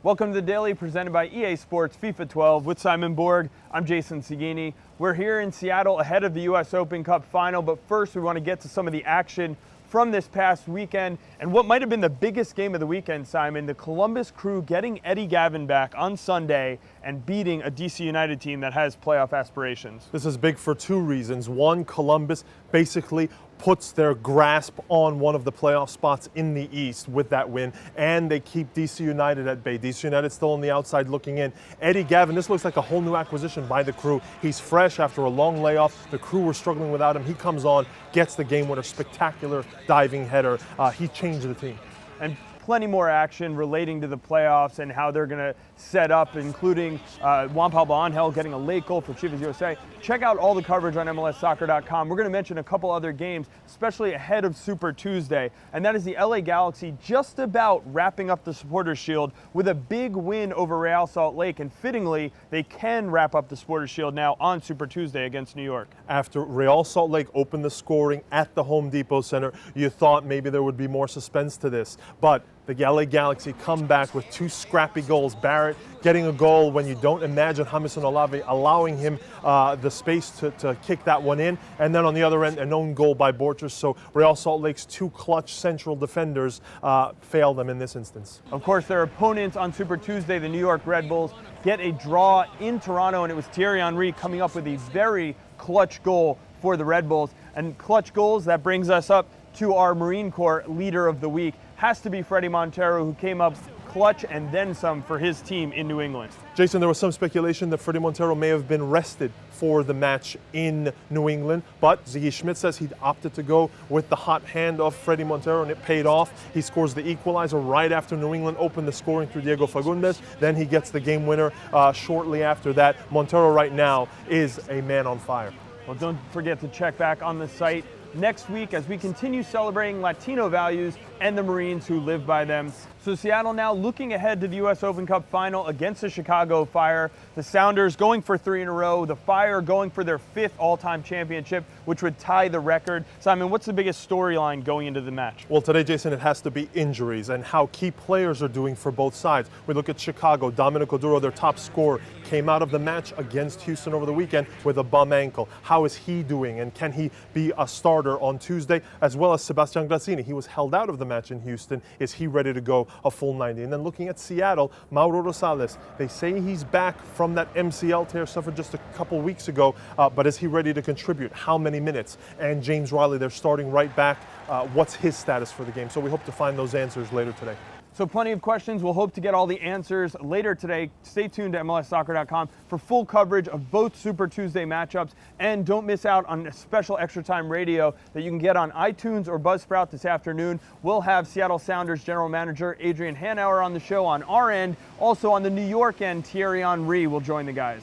Welcome to the Daily, presented by EA Sports FIFA 12 with Simon Borg. I'm Jason Segini. We're here in Seattle ahead of the U.S. Open Cup final, but first we want to get to some of the action from this past weekend and what might have been the biggest game of the weekend, Simon. The Columbus Crew getting Eddie Gavin back on Sunday and beating a DC United team that has playoff aspirations. This is big for two reasons. One, Columbus basically puts their grasp on one of the playoff spots in the East with that win, and they keep DC United at bay. DC United still on the outside looking in. Eddie Gavin, this looks like a whole new acquisition by the Crew. He's fresh after a long layoff. The Crew were struggling without him. He comes on, gets the game winner, spectacular diving header. He changed the team. And plenty more action relating to the playoffs and how they're going to set up, including Juan Pablo Angel getting a late goal for Chivas USA. Check out all the coverage on MLSsoccer.com. We're going to mention a couple other games, especially ahead of Super Tuesday, and that is the LA Galaxy just about wrapping up the Supporters Shield with a big win over Real Salt Lake, and fittingly, they can wrap up the Supporters Shield now on Super Tuesday against New York. After Real Salt Lake opened the scoring at the Home Depot Center, you thought maybe there would be more suspense to this, but the LA Galaxy come back with two scrappy goals. Barrett getting a goal when you don't imagine Jamison Olave allowing him the space to kick that one in. And then on the other end, an own goal by Borchers. So Real Salt Lake's two clutch central defenders fail them in this instance. Of course, their opponents on Super Tuesday, the New York Red Bulls, get a draw in Toronto, and it was Thierry Henry coming up with a very clutch goal for the Red Bulls. And clutch goals, that brings us up to our Marine Corps leader of the week. Has to be Fredy Montero, who came up clutch and then some for his team in New England. Jason, there was some speculation that Fredy Montero may have been rested for the match in New England, but Ziggy Schmidt says he'd opted to go with the hot hand of Fredy Montero, and it paid off. He scores the equalizer right after New England opened the scoring through Diego Fagundes. Then he gets the game winner shortly after that. Montero right now is a man on fire. Well, don't forget to check back on the site next week as we continue celebrating Latino values and the Marines who live by them. So Seattle now looking ahead to the U.S. Open Cup final against the Chicago Fire. The Sounders going for 3 in a row. The Fire going for their 5th all-time championship, which would tie the record. Simon, what's the biggest storyline going into the match? Well, today, Jason, it has to be injuries and how key players are doing for both sides. We look at Chicago. Dominic Oduro, their top scorer, came out of the match against Houston over the weekend with a bum ankle. How is he doing, and can he be a starter on Tuesday? As well as Sebastian Grazzini. He was held out of the match in Houston. Is he ready to go a full 90? And then looking at Seattle, Mauro Rosales. They say he's back from that MCL tear suffered just a couple weeks ago, but is he ready to contribute? How many minutes? And James Riley, they're starting right back. What's his status for the game? So we hope to find those answers later today. So plenty of questions. We'll hope to get all the answers later today. Stay tuned to MLSsoccer.com for full coverage of both Super Tuesday matchups. And don't miss out on a special Extra Time Radio that you can get on iTunes or Buzzsprout this afternoon. We'll have Seattle Sounders General Manager Adrian Hanauer on the show on our end. Also on the New York end, Thierry Henry will join the guys.